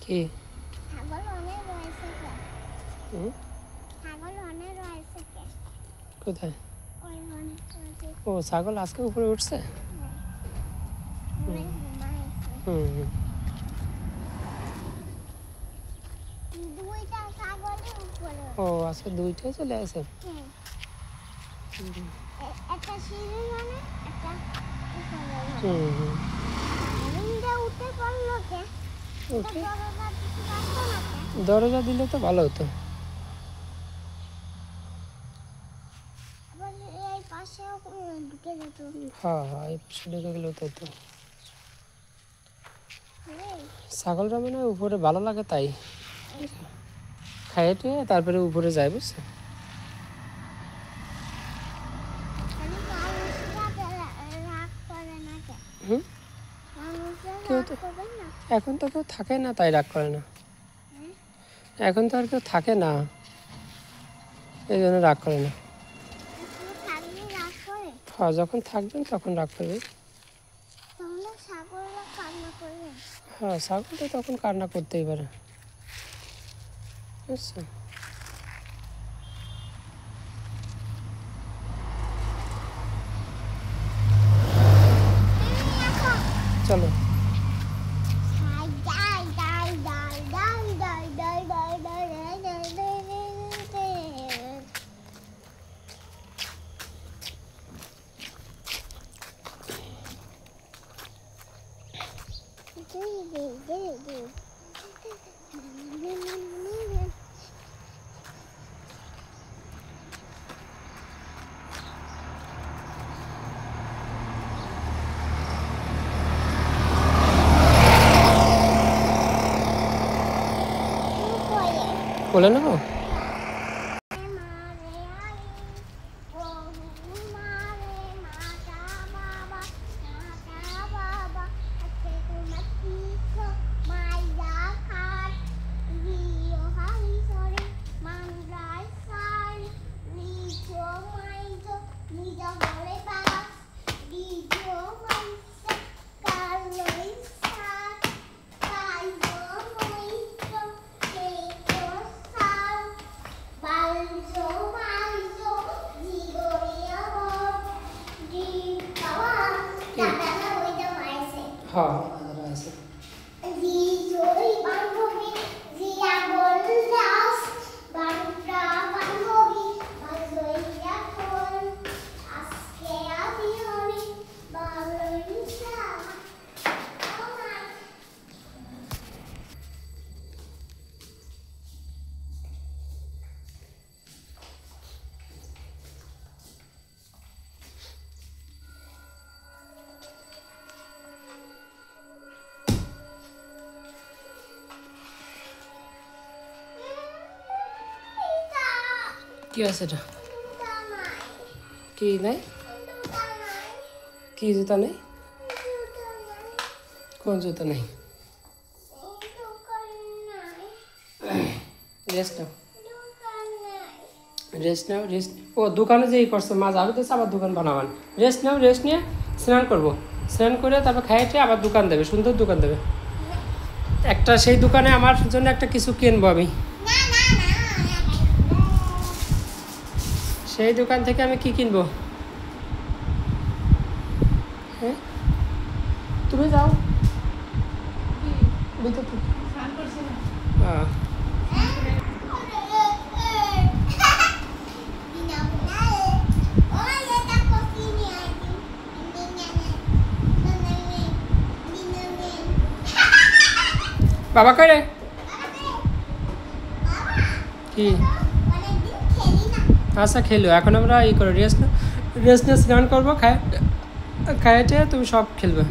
কি ছাগল অনেক রয়েছে কে? হুম? ছাগল অনেক রয়েছে কে? কোথায়? ওই অনেক রয়েছে। ও ছাগল আজকে উপরে উঠছে। অনেক ঘুমাইছে। হুম। দুইটা ছাগলের উপরে। ও আজকে দুইটাই চলে আসে। হ্যাঁ। একটা সিঁড়ি মানে একটা উপরে। হুম। রুমটা উঠে পড়লো কে? ওকে, দরজা দিতে পারতো না কে? দরজা দিলে তো ভালো হতো। আবার এই পাশেও ঢুকে যেত। হ্যাঁ হ্যাঁ, এই পাশে ঢুকে গেলেও তো হতো। এই, ছাগলরা মানে উপরে ভালো লাগে তাই খাইয়ে টুয়ে তারপরে উপরে যায়, বুঝছো? মানে মানুষরা রাগ করে না কে? হুম। মানুষরা কেউ রাগ তো করে না। এখন তো কেউ থাকে না তাই রাগ করে না। হ্যাঁ? এখন তো আর কেউ থাকে না, এই জন্য রাগ করে না। কেউ থাকলে রাগ করে। হ্যাঁ, যখন থাকবেন তখন রাগ করবে। তাহলে ছাগলরা কান্না করবে। হ্যাঁ, ছাগল তো তখন কান্না করতেই পারে, বুঝছো? চলো। বলে নেবো। হ্যাঁ আছে। কি আছে এটা? কি নাই? কি জুতা নেই? কোন জুতা নেই? রেস্ট নাও, রেস্ট নাও, রেস্ট। ও দোকানে যেই করছো মা যাবে তো আবার দোকান বানাবান। রেস্ট নাও, রেস্ট নিয়ে স্নান করবো, স্নান করে তারপর খাইতে আবার দোকান দেবে, সুন্দর দোকান দেবে একটা। সেই দোকানে আমার জন্য একটা কিছু কিনবো আমি, সেই দোকান থেকে আমি কি কিনবো? হ্যাঁ, তুমি যাও ভিতর থেকে। হ্যাঁ, বাবা কই রে? কি? আচ্ছা খেলো, এখন আমরা ই করো, রেস্ট নিয়ে স্নান করবো, খাইতে তুমি সব খেলবে।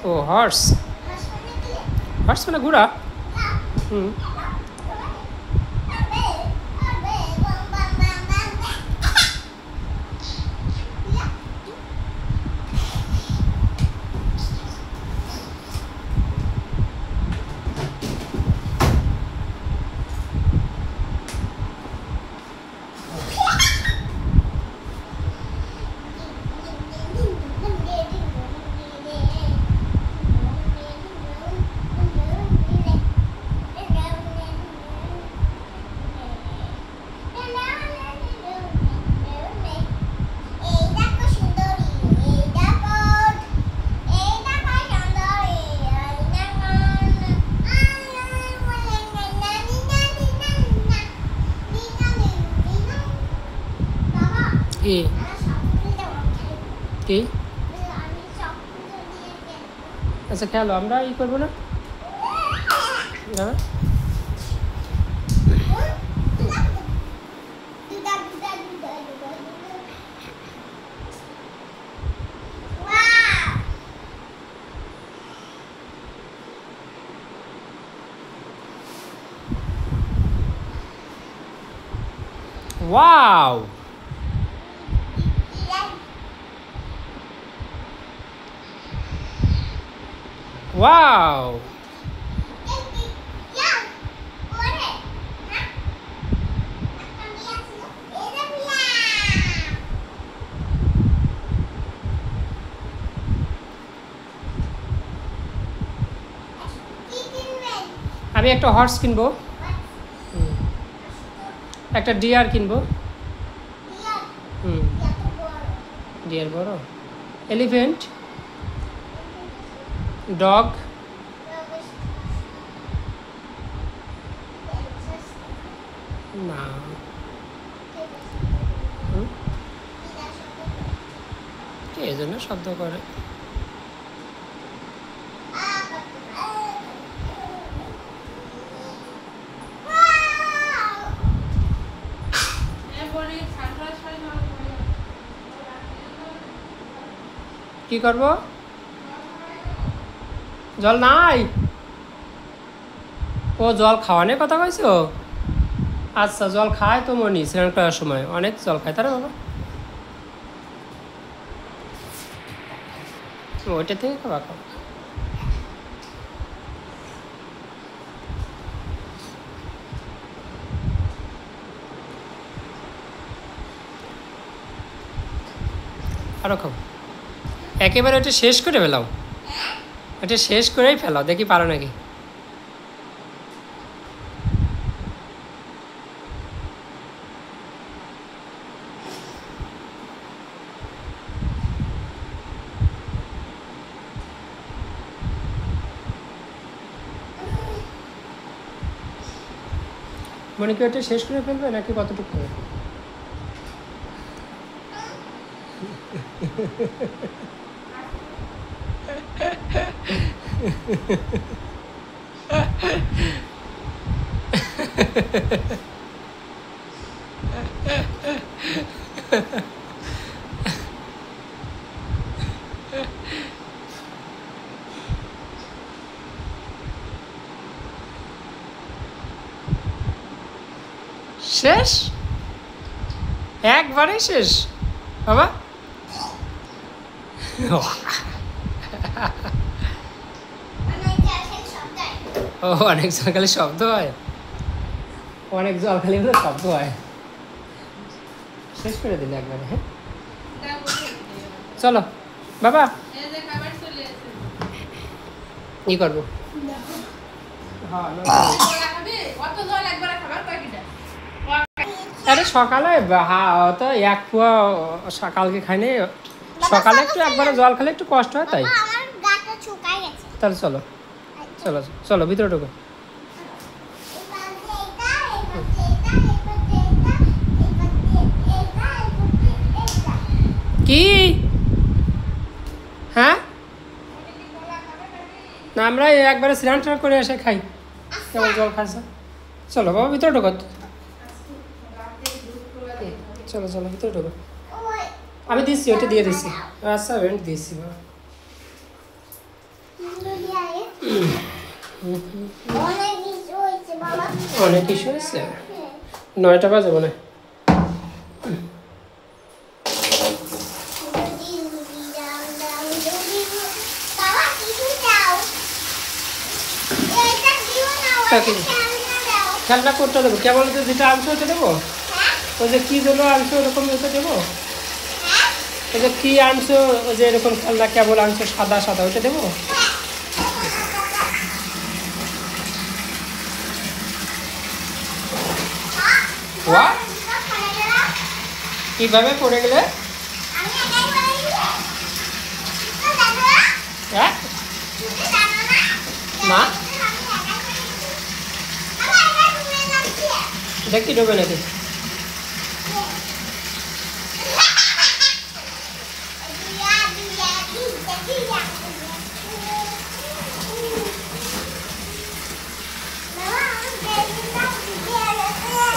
ও হর্স, হর্স মানে ঘোড়া। হুম। কি কি আচ্ছা খেলো, আমরা ই করবো না। হ্যাঁ ওয়াও ওয়াও আমি একটা হর্স কিনবো, একটা ডিয়ার কিনবো। হুম, ডিয়ার বড়, এলিফেন্ট, ডগ, না এই জন্য শব্দ করে। কি করব? জল নাই? ও জল খাওয়ানোর কথা কইছো? আচ্ছা, জল খায় তো মনি স্নান করার সময় অনেক জল খায় তারা বাবা, ওইটা থেকে খাওয়া খাও। আরো খাও, একেবারে ওটা শেষ করে ফেলাও, এটা শেষ করেই ফেলাও, দেখি পারো নাকি। মানে কি ওটা শেষ করে ফেলবে নাকি কতটুকু হবে? শেষ, একবারে শেষ বাবা। ও অনেক জল খালি শব্দ হয়, অনেক জল খালি বলে শব্দ হয়। শেষ করে দিলে একবারে। হ্যাঁ চলো বাবা, ই করবো। আরে সকালে তো এক কুয়া সকালকে খাইনি, সকালে একটু একবারে জল খেলে একটু কষ্ট হয় তাই। তাহলে চলো চলো চলো ভিতরে ঢুকো। কি হ্যাঁ না, আমরা একবারে স্নান টান করে এসে খাই, কেমন জল খাইছে। চলো বাবা ভিতরে ঢোকো, চলো চলো ভিতরে ঢোকো। আমি দিচ্ছি, ওইটা দিয়ে দিচ্ছি। আচ্ছা আমি দিচ্ছি বাবা। অনেক কিছু হয়েছে, 9টা বাজে মনে হয়। খেলনা কোনটা দেবো? কেবল যেটা আনছো ওটা দেবো? ওই যে কী যেন আনছো ওরকম ওটা দেবো? ওই যে কী আনছো ওই যে এরকম খেলনা কেবল আনছো সাদা সাদা, ওইটা দেবো? কিভাবে পড়ে গেলে? হ্যাঁ না দেখি ডোবে নাকি।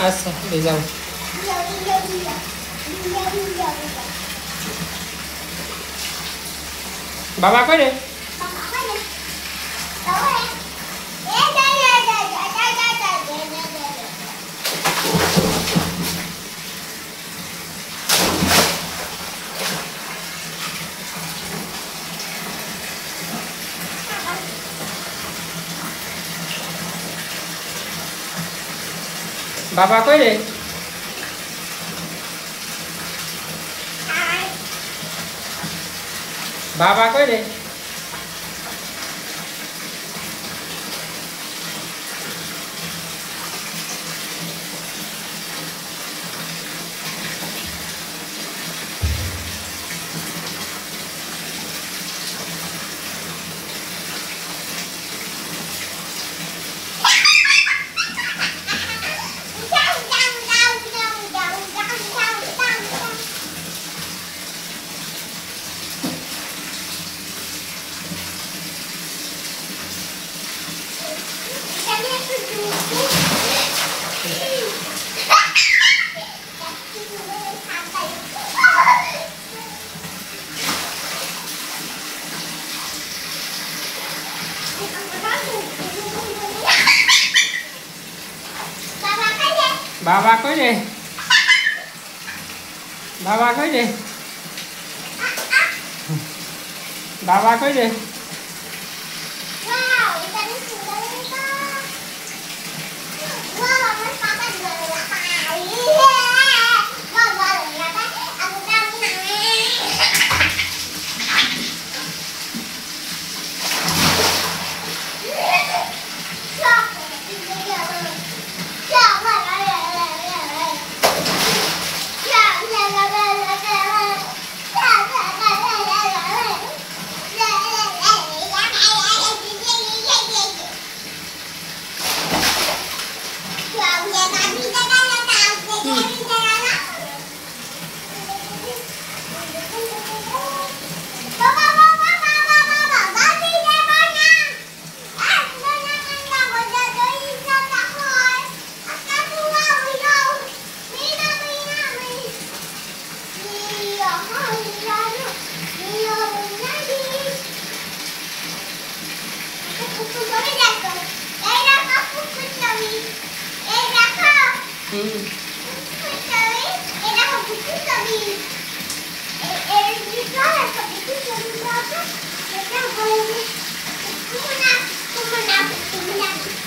আচ্ছা দিয়ে যাও। বাবা কই রে? বাবা কই রে? বাবা কই রে? বাবা কই রে? বাবা কই রে? বাবা কই রে?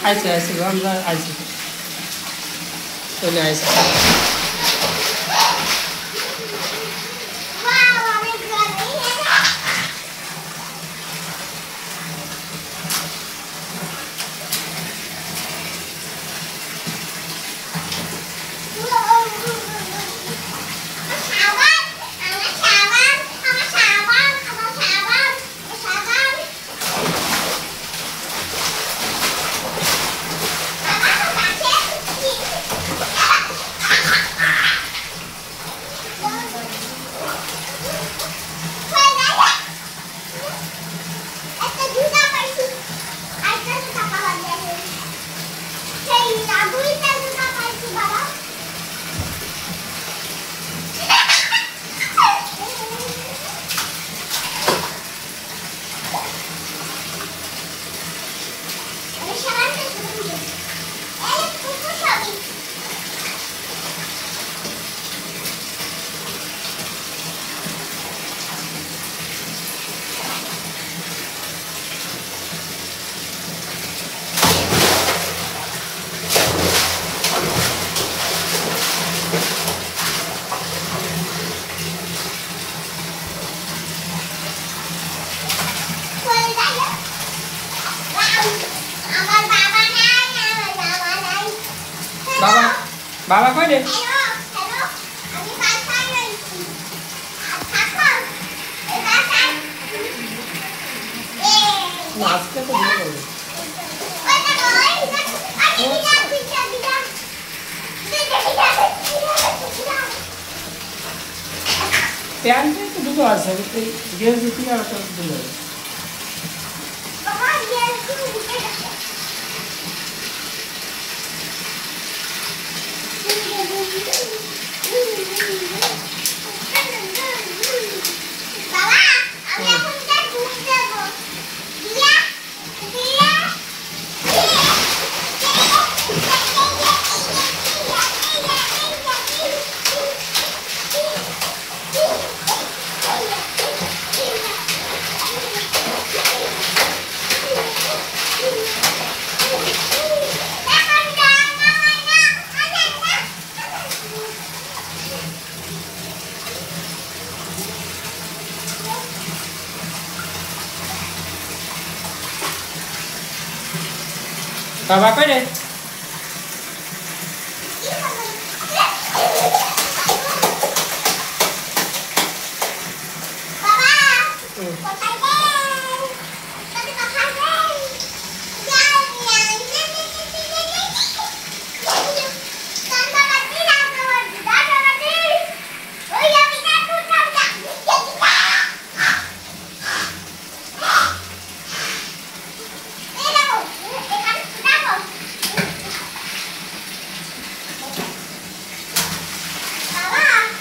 আইসে আইসে আমরা আইসে চলে আইসে। বাবা কই রে? আজকে তো দিয়ে দেবো। প্যান্টে তো দুটো আছে, গেঞ্জি কি আর একটা দিলে বাবা কই রে?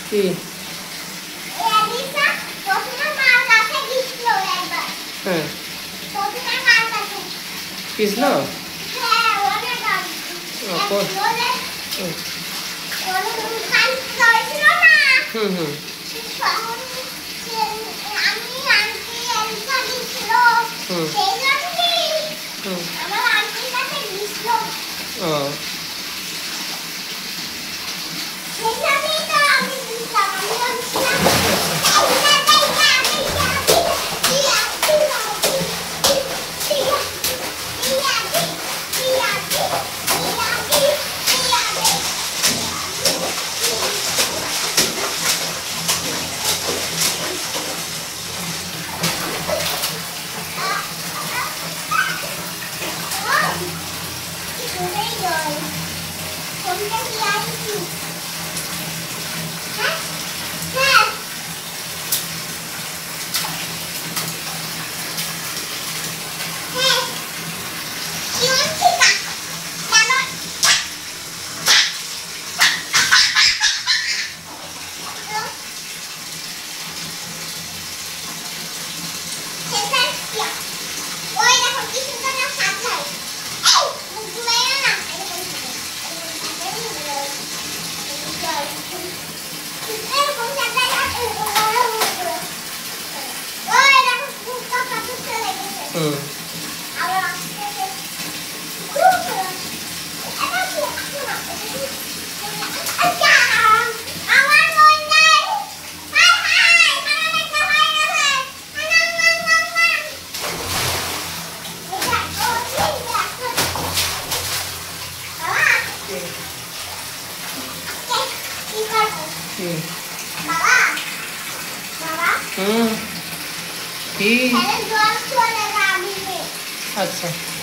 কি হ্যাঁ পিছলো? হুম হুম ও হুম হুম কি আচ্ছা